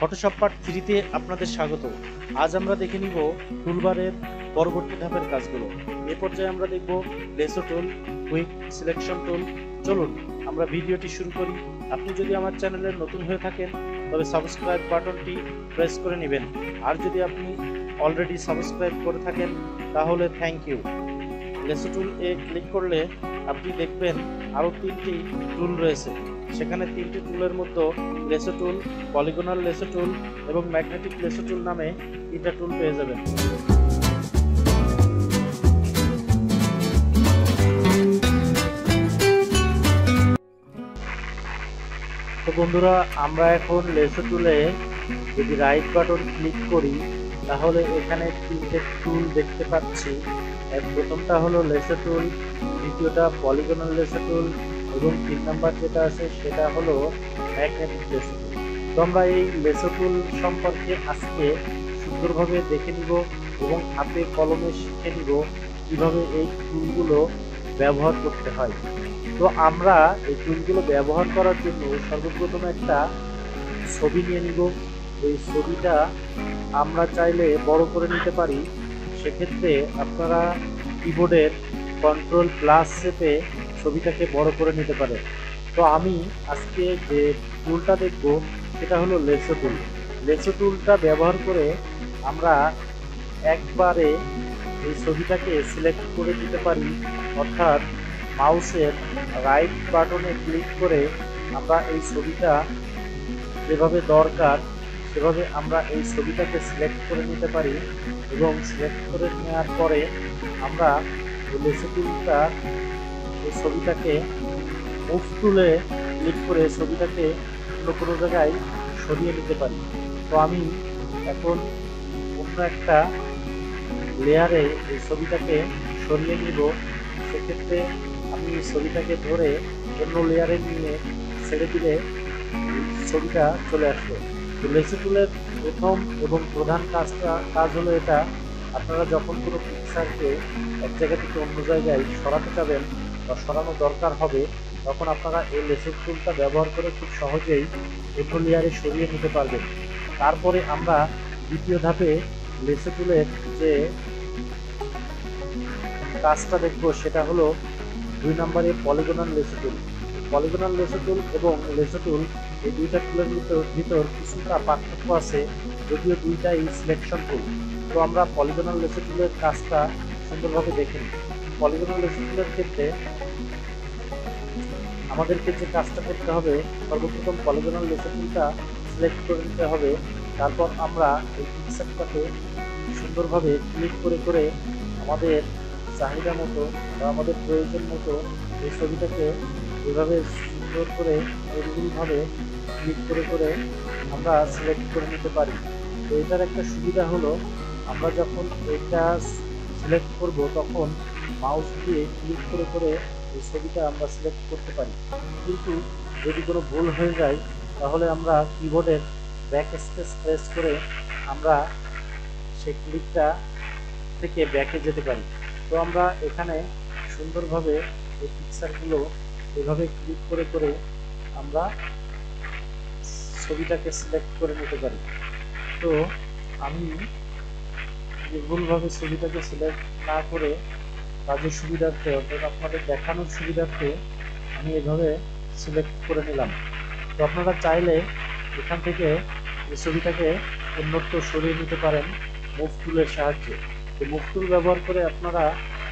Photoshop part 3 আপনাদের স্বাগত। আজ আমরা দেখে নিব টুলবারের পরবর্তী ধাপের কাজগুলো। এ পর্যায়ে আমরা দেখব লেসো টুল, কুইক সিলেকশন টুল। চলুন আমরা ভিডিওটি শুরু করি। আপনি যদি আমার চ্যানেলে নতুন হয়ে থাকেন তবে সাবস্ক্রাইব বাটনটি প্রেস করে নেবেন, আর যদি আপনি অলরেডি সাবস্ক্রাইব করে থাকেন তাহলে থ্যাংক ইউ। লেসো টুল এ ক্লিক করলে আপনি দেখবেন আরও 3টি টুল রয়েছে। সেখানে 3টি টুলের মধ্যে লেসো টুল, পলিগনাল লেসো টুল এবং ম্যাগনেটিক লেসো টুল নামে 3টা টুল পেয়ে যাবেন। তো বন্ধুরা, আমরা এখন লেসো টুলে যদি রাইট বাটন ক্লিক করি তাহলে এখানে 3টে টুল দেখতে পাচ্ছি। প্রথমটা হলো লেসো টুল, দ্বিতীয়টা পলিগনাল লেসো টুল এবং 3 নাম্বার যেটা আছে সেটা হলো ম্যাগনেটিক লেসো টুল। তো আমরা এই লেসো টুল সম্পর্কে আজকে সুন্দরভাবে দেখে নিব এবং হাতে কলমে শিখে নিব কিভাবে এই টুলগুলো ব্যবহার করতে হয়। তো আমরা এই টুলগুলো ব্যবহার করার জন্য সর্বপ্রথম একটা ছবি নিয়ে নিব। এই ছবিটা আমরা চাইলে বড় করে নিতে পারি, সেক্ষেত্রে আপনারা কিবোর্ডের কন্ট্রোল প্লাস চেপে ছবিটাকে বড় করে নিতে পারেন। তো আমি আজকে যে টুলটা দেখব সেটা হলো লেসো টুল। লেসো টুলটা ব্যবহার করে আমরা একবারে এই ছবিটাকে সিলেক্ট করে দিতে পারি, অর্থাৎ মাউসের রাইট বাটনে ক্লিক করে আমরা এই ছবিটা যেভাবে দরকার সেভাবে আমরা এই ছবিটাকে সিলেক্ট করে নিতে পারি এবং সিলেক্ট করে নেওয়ার পরে আমরা লেসো টুলটা এই ছবিটাকে মুভ টুলে ক্লিক করে ছবিটাকে অন্য কোনো জায়গায় সরিয়ে নিতে পারি। তো আমি এখন অন্য একটা লেয়ারে এই ছবিটাকে সরিয়ে নিব। সেক্ষেত্রে আমি এই ছবিটাকে ধরে অন্য লেয়ারে নিয়ে ছেড়ে দিলে ছবিটা চলে আসবে। তো লেসো টুলের প্রথম এবং প্রধান কাজ হলো এটা, আপনারা যখন কোনো পিকচারকে এক জায়গা থেকে অন্য জায়গায় সরাতে যাবেন বা সরানো দরকার হবে, তখন আপনারা এই লেসো টুলটা ব্যবহার করে খুব সহজেই অন্য লেয়ারে সরিয়ে নিতে পারবেন। তারপরে আমরা দ্বিতীয় ধাপে লেসো টুলের যে কাজটা দেখব সেটা হলো 2 নম্বরে পলিগনাল লেসো টুল। পলিগনাল লেসো টুল এবং লেসো টুল এই দুইটা টুলের ভিতর কিছুটা পার্থক্য আছে, যদিও দুইটাই সিলেকশন টুল। তো আমরা পলিগনাল লেসো টুলের কাজটা সুন্দরভাবে দেখে নিই। পলিগনাল লেসো টুলের ক্ষেত্রে আমাদেরকে যে কাজটা করতে হবে, সর্বপ্রথম পলিগনাল লেসো টুলটা সিলেক্ট করে নিতে হবে। তারপর আমরা এই পিকচারটাকে সুন্দরভাবে ক্লিক করে করে আমাদের চাহিদা মতো বা আমাদের প্রয়োজন মতো এই ছবিটাকে এভাবে সুন্দর করে এরকমভাবে ক্লিক করে করে আমরা সিলেক্ট করে নিতে পারি। তো এটার একটা সুবিধা হলো, আমরা যখন এটা সিলেক্ট করব তখন মাউস দিয়ে ক্লিক করে করে এই ছবিটা আমরা সিলেক্ট করতে পারি। কিন্তু যদি কোনো ভুল হয়ে যায় তাহলে আমরা কিবোর্ডের ব্যাক স্পেস প্রেস করে আমরা সেই ক্লিকটা থেকে ব্যাকে যেতে পারি। তো আমরা এখানে সুন্দরভাবে এই পিকচারগুলো এভাবে ক্লিক করে করে আমরা ছবিটাকে সিলেক্ট করে নিতে পারি। তো আমি ভুলভাবে ছবিটাকে সিলেক্ট না করে কাজের সুবিধার্থে, অর্থাৎ আপনাদের দেখানোর সুবিধার্থে আমি এভাবে সিলেক্ট করে নিলাম। তো আপনারা চাইলে এখান থেকে এই ছবিটাকে অন্যত্র সরিয়ে নিতে পারেন মুভ টুলের সাহায্যে। তো মুভ টুল ব্যবহার করে আপনারা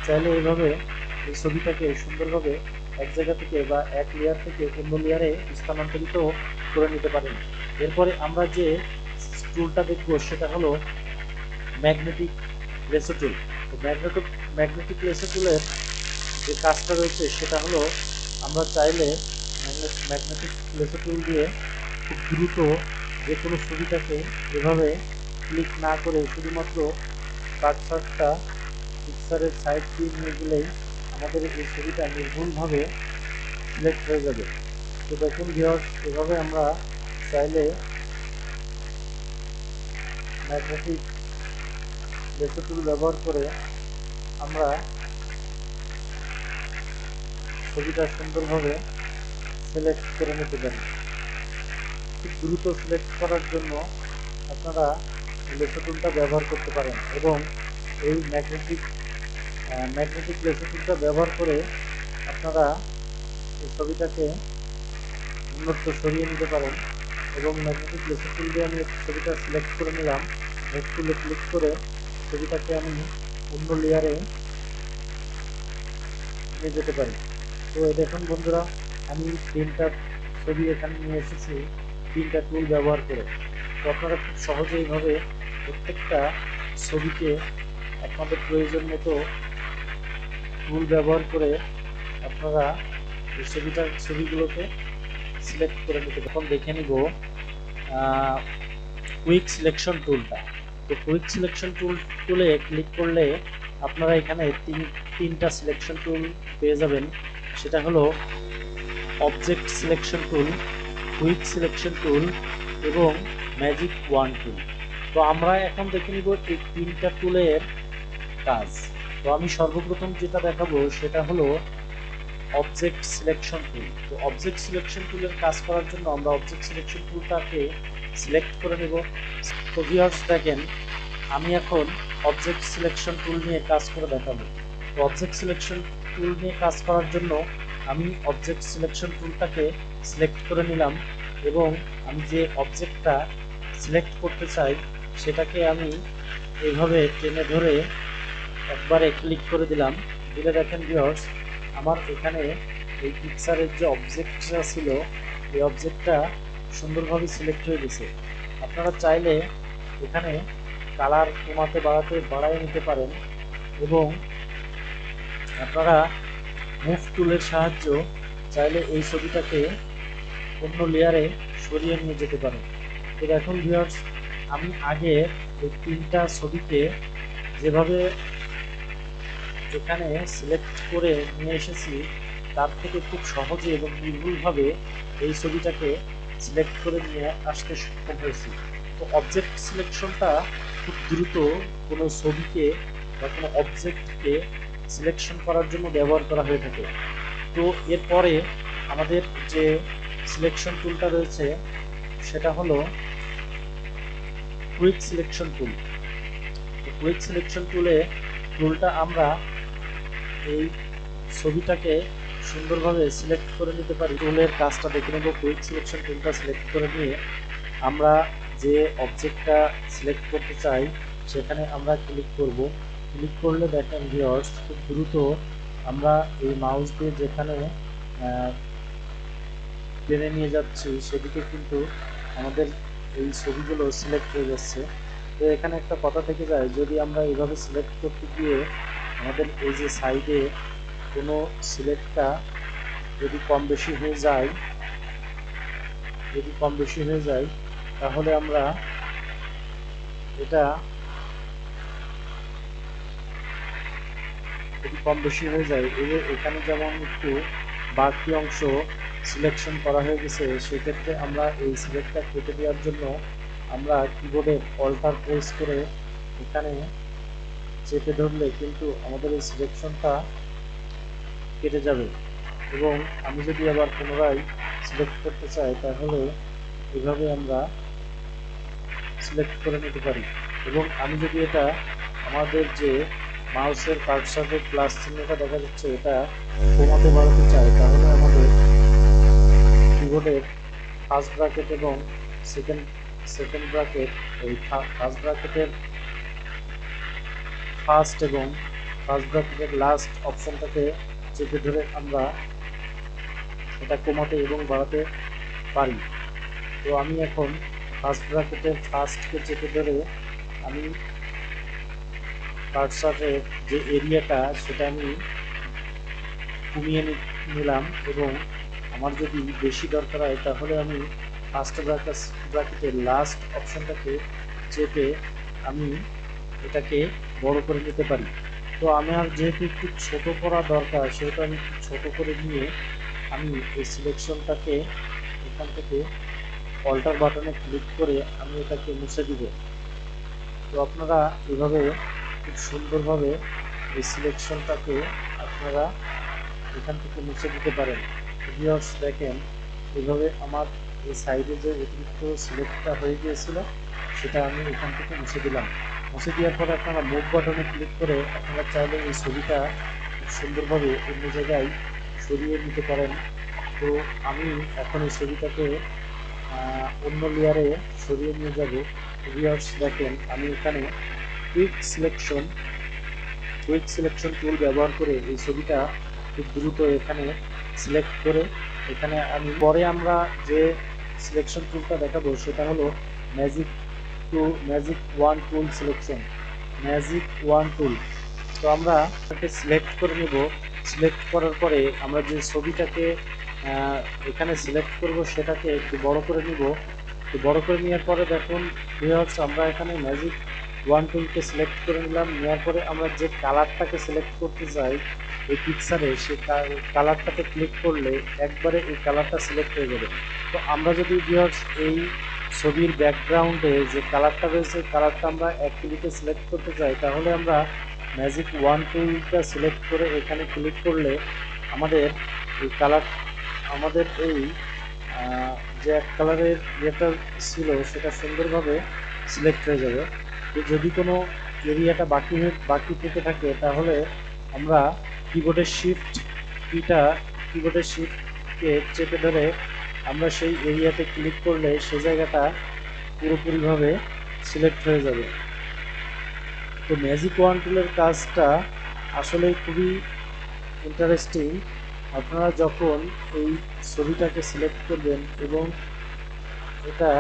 চাইলে এইভাবে এই ছবিটাকে সুন্দরভাবে এক জায়গা থেকে বা এক লেয়ার থেকে অন্য লেয়ারে স্থানান্তরিত করে নিতে পারেন। এরপরে আমরা যে টুলটা দেখব সেটা হলো ম্যাগনেটিক লেসো টুল। তো ম্যাগনেটিক লেসো টুলের যে কাজটা রয়েছে সেটা হলো, আমরা চাইলে ম্যাগনেটিক লেসো টুল দিয়ে খুব দ্রুত যে কোনো ছবিটাকে এভাবে ক্লিক না করে শুধুমাত্র কার্সারটা পিকচারের সাইড দিয়ে নিয়ে গেলেই আমাদের এই ছবিটা নির্ভুলভাবে সিলেক্ট হয়ে যাবে। তো দেখুন ভিউয়ার্স, এভাবে আমরা চাইলে ম্যাগনেটিক লেসো টুল ব্যবহার করে আমরা ছবিটা সুন্দরভাবে সিলেক্ট করে নিতে পারি। খুব দ্রুত সিলেক্ট করার জন্য আপনারা লেসো টুলটা ব্যবহার করতে পারেন, এবং এই ম্যাগনেটিক লেসো টুলটা ব্যবহার করে আপনারা এই ছবিটাকে অন্যত্র সরিয়ে নিতে পারেন। এবং ম্যাগনেটিক লেসো টুল দিয়ে আমি ছবিটা সিলেক্ট করে নিলাম, মুভ টুলে ক্লিক করে ছবিটাকে আমি অন্য লেয়ারে নিয়ে যেতে পারি। তো দেখুন বন্ধুরা, আমি 3টা ছবি এখানে নিয়ে এসেছি 3টা টুল ব্যবহার করে। তো আপনারা খুব সহজে এইভাবে প্রত্যেকটা ছবিকে আপনাদের প্রয়োজন মতো টুল ব্যবহার করে আপনারা এই ছবিগুলোকে সিলেক্ট করে নিতে। এখন দেখে নিব কুইক সিলেকশন টুলটা। তো কুইক সিলেকশন টুলে ক্লিক করলে আপনারা এখানে তিনটা সিলেকশন টুল পেয়ে যাবেন। সেটা হলো object selection tool, quick selection tool এবং ম্যাজিক ওয়ান টুল। তো আমরা এখন দেখে নিব এই 3টা টুলের কাজ। তো আমি সর্বপ্রথম যেটা দেখাবো সেটা হলো অবজেক্ট সিলেকশন টুল। তো অবজেক্ট সিলেকশন টুলের কাজ করার জন্য আমরা অবজেক্ট সিলেকশন টুলটাকে সিলেক্ট করে নেব। তো ভিউয়ার্স দেখেন, আমি এখন অবজেক্ট সিলেকশন টুল নিয়ে কাজ করে দেখাবো। তো অবজেক্ট সিলেকশন টুল নিয়ে কাজ করার জন্য আমি অবজেক্ট সিলেকশন টুলটাকে সিলেক্ট করে নিলাম, এবং আমি যে অবজেক্টটা সিলেক্ট করতে চাই সেটাকে আমি এইভাবে টেনে ধরে একবারে ক্লিক করে দিলাম। দিলে দেখেন ভিউয়ার্স, আমার এখানে এই পিকচারের যে অবজেক্টটা ছিল এই অবজেক্টটা সুন্দরভাবে সিলেক্ট হয়ে গেছে। আপনারা চাইলে এখানে কালার কমাতে বাড়ায় নিতে পারেন, এবং আপনারা মুভ টুলের সাহায্য চাইলে এই ছবিটাকে অন্য লেয়ারে সরিয়ে নিয়ে যেতে পারেন। তো দেখুন ভিউয়ার্স, আমি আগে এই 3টা ছবিকে যেভাবে এখানে সিলেক্ট করে নিয়ে এসেছি তার থেকে খুব সহজে এবং নির্ভুলভাবে এই ছবিটাকে সিলেক্ট করে নিয়ে আসতে সক্ষম হয়েছি। তো অবজেক্ট সিলেকশনটা খুব দ্রুত কোনো ছবিকে বা কোনো অবজেক্টকে সিলেকশন করার জন্য ব্যবহার করা হয়ে থাকে। তো এরপরে আমাদের যে সিলেকশন টুলটা রয়েছে সেটা হলো কুইক সিলেকশন টুল। তো কুইক সিলেকশন টুলটা আমরা এই ছবিটাকে সুন্দরভাবে সিলেক্ট করে নিতে পারি। টুলের কাজটা দেখে নেব। কুইক সিলেকশন টুলটা সিলেক্ট করে নিয়ে আমরা যে অবজেক্টটা সিলেক্ট করতে চাই সেখানে আমরা ক্লিক করব। ক্লিক করলে দেখেন ভিউয়ার্স, খুব দ্রুত আমরা এই মাউস দিয়ে যেখানে টেনে নিয়ে যাচ্ছি সেদিকে কিন্তু আমাদের এই ছবিগুলো সিলেক্ট হয়ে যাচ্ছে। তো এখানে একটা কথা থেকে যায়, যদি আমরা এইভাবে সিলেক্ট করতে গিয়ে আমাদের এই যে সাইডে কোনো সিলেক্টটা যদি কম বেশি হয়ে যায় তাহলে আমরা এটা যদি কম বেশি হয়ে যায় এখানে যেমন একটু বাড়তি অংশ সিলেকশন করা হয়ে গেছে, সেক্ষেত্রে আমরা এই সিলেক্টটা কেটে দেওয়ার জন্য আমরা কিবোর্ডে অল্টার প্রেস করে এখানে চেপে ধরলে কিন্তু আমাদের এই সিলেকশনটা কেটে যাবে। এবং আমি যদি আবার পুনরায় সিলেক্ট করতে চাই তাহলে এভাবে আমরা সিলেক্ট করে নিতে পারি। এবং আমি যদি এটা আমাদের যে মাউসের কার্সারের প্লাস চিহ্নটা দেখা যাচ্ছে এটা কমাতে বাড়াতে চাই তাহলে আমাদের কিবোর্ডের ফার্স্ট ব্র্যাকেট এবং সেকেন্ড ব্র্যাকেট, এই ফার্স্ট ব্র্যাকেটের ফার্স্ট এবং ফার্স্ট ব্র্যাকেটের লাস্ট অপশনটাকে চেপে ধরে আমরা এটা কমাতে এবং বাড়াতে পারি। তো আমি এখন ফার্স্ট ব্র্যাকেটের ফার্স্টকে চেপে ধরে আমি কার্সারের যে এরিয়াটা সেটা আমি কমিয়ে নিলাম, এবং আমার যদি বেশি দরকার হয় তাহলে আমি ফার্স্ট ব্র্যাকেটের লাস্ট অপশনটাকে চেপে আমি এটাকে বড় করে নিতে পারি। তো আমার যেহেতু একটু ছোট করা দরকার সেহেতু আমি একটু ছোট করে নিয়ে আমি এই সিলেকশনটাকে এখান থেকে অল্টার বাটনে ক্লিক করে আমি এটাকে মুছে দিব। তো আপনারা এভাবে খুব সুন্দরভাবে এই সিলেকশনটাকে আপনারা এখান থেকে মুছে দিতে পারেন। ভিউয়ার্স দেখেন, এভাবে আমার এই সাইডে যে অতিরিক্ত সিলেক্টটা হয়ে গিয়েছিল সেটা আমি এখান থেকে মুছে দিলাম। মুছে দেওয়ার পরে আপনারা মুভ বাটনে ক্লিক করে আপনারা চাইলে এই ছবিটা খুব সুন্দরভাবে অন্য জায়গায় সরিয়ে নিতে পারেন। তো আমি এখন এই ছবিটাকে অন্য লেয়ারে সরিয়ে নিয়ে যাব। ভিউয়ার্স দেখেন আমি এখানে কুইক সিলেকশন টুল ব্যবহার করে এই ছবিটা খুব দ্রুত এখানে সিলেক্ট করে এখানে আমি পরে আমরা যে সিলেকশন টুলটা দেখাবো সেটা হলো ম্যাজিক ম্যাজিক ওয়ান টুল সিলেকশন, ম্যাজিক ওয়ান টুল। তো আমরা এটাকে সিলেক্ট করে নেব। সিলেক্ট করার পরে আমরা যে ছবিটাকে এখানে সিলেক্ট করব সেটাকে একটু বড় করে নিব। একটু বড় করে নেওয়ার পরে দেখুন ভিউয়ার্স আমরা এখানে ম্যাজিক ওয়ান টুলকে সিলেক্ট করে নিলাম। নেওয়ার পরে আমরা যে কালারটাকে সিলেক্ট করতে চাই এই পিকচারে সেই কালারটাতে ক্লিক করলে একবারে এই কালারটা সিলেক্ট হয়ে যাবে। তো আমরা যদি ভিউয়ার্স এই ছবির ব্যাকগ্রাউন্ডে যে কালারটা রয়েছে কালারটা আমরা এক ক্লিকে সিলেক্ট করতে চাই তাহলে আমরা ম্যাজিক ওয়ান টুলটা সিলেক্ট করে এখানে ক্লিক করলে আমাদের এই কালার আমাদের এই যে এক কালারের ইয়েটা ছিল সেটা সুন্দরভাবে সিলেক্ট হয়ে যাবে। তো যদি কোনো এরিয়াটা বাকি থেকে থাকে তাহলে আমরা কিবোর্ডের শিফটকে চেপে ধরে আমরা সেই এরিয়াতে ক্লিক করলে সেই জায়গাটা পুরোপুরিভাবে সিলেক্ট হয়ে যাবে। তো ম্যাজিক ওয়ান টুলের কাজটা আসলে খুবই ইন্টারেস্টিং। আপনারা যখন এই ছবিটাকে সিলেক্ট করবেন এবং এটা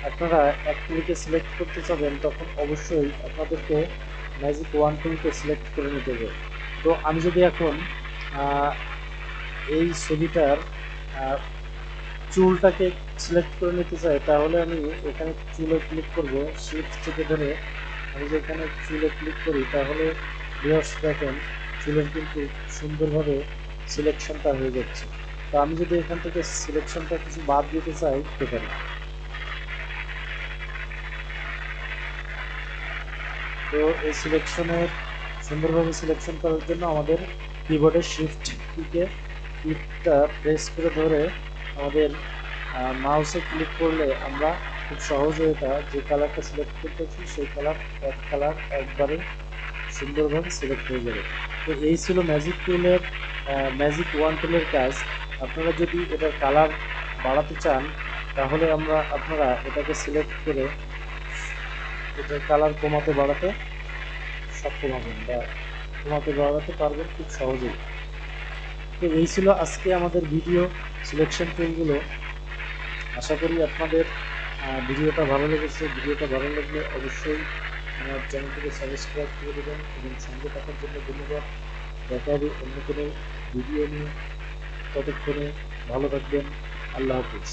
আপনারা এক ক্লিকে সিলেক্ট করতে চাবেন তখন অবশ্যই আপনাদেরকে ম্যাজিক ওয়ান টুলকে সিলেক্ট করে নিতে হবে। তো আমি যদি এখন এই ছবিটার চুলটাকে সিলেক্ট করে নিতে চাই তাহলে আমি এখানে চুলে ক্লিক করব। শিফট চেপে ধরে আমি যদি এখানে চুলে ক্লিক করি তাহলে ভিউয়ার্স দেখেন চুলের কিন্তু সুন্দরভাবে সিলেকশনটা হয়ে যাচ্ছে। তো আমি যদি এখান থেকে সিলেকশনটা কিছু বাদ দিতে চাই দিতে পারি। তো এই সুন্দরভাবে সিলেকশন করার জন্য আমাদের কিবোর্ডের কিটা প্রেস করে ধরে আমাদের মাউসে ক্লিক করলে আমরা খুব সহজে এটা যে কালারটা সিলেক্ট করতেছি সেই কালার একবারে সুন্দরভাবে সিলেক্ট হয়ে যাবে। তো এই ছিল ম্যাজিক ওয়ান টুলের কাজ। আপনারা যদি এটার কালার বাড়াতে চান তাহলে আপনারা এটাকে সিলেক্ট করে এটার কালার কমাতে বাড়াতে সক্ষম হবেন বা কমাতে বাড়াতে পারবেন খুব সহজেই। তো এই ছিল আজকে আমাদের ভিডিও সিলেকশন টুলগুলো। আশা করি আপনাদের ভিডিওটা ভালো লেগেছে। ভিডিওটা ভালো লাগলে অবশ্যই আমার চ্যানেলটিকে সাবস্ক্রাইব করে দেবেন এবং সঙ্গে থাকার জন্য ধন্যবাদ। দেখা হবে অন্য কোনো ভিডিও নিয়ে। ততক্ষণে ভালো থাকবেন। আল্লাহ হাফিজ।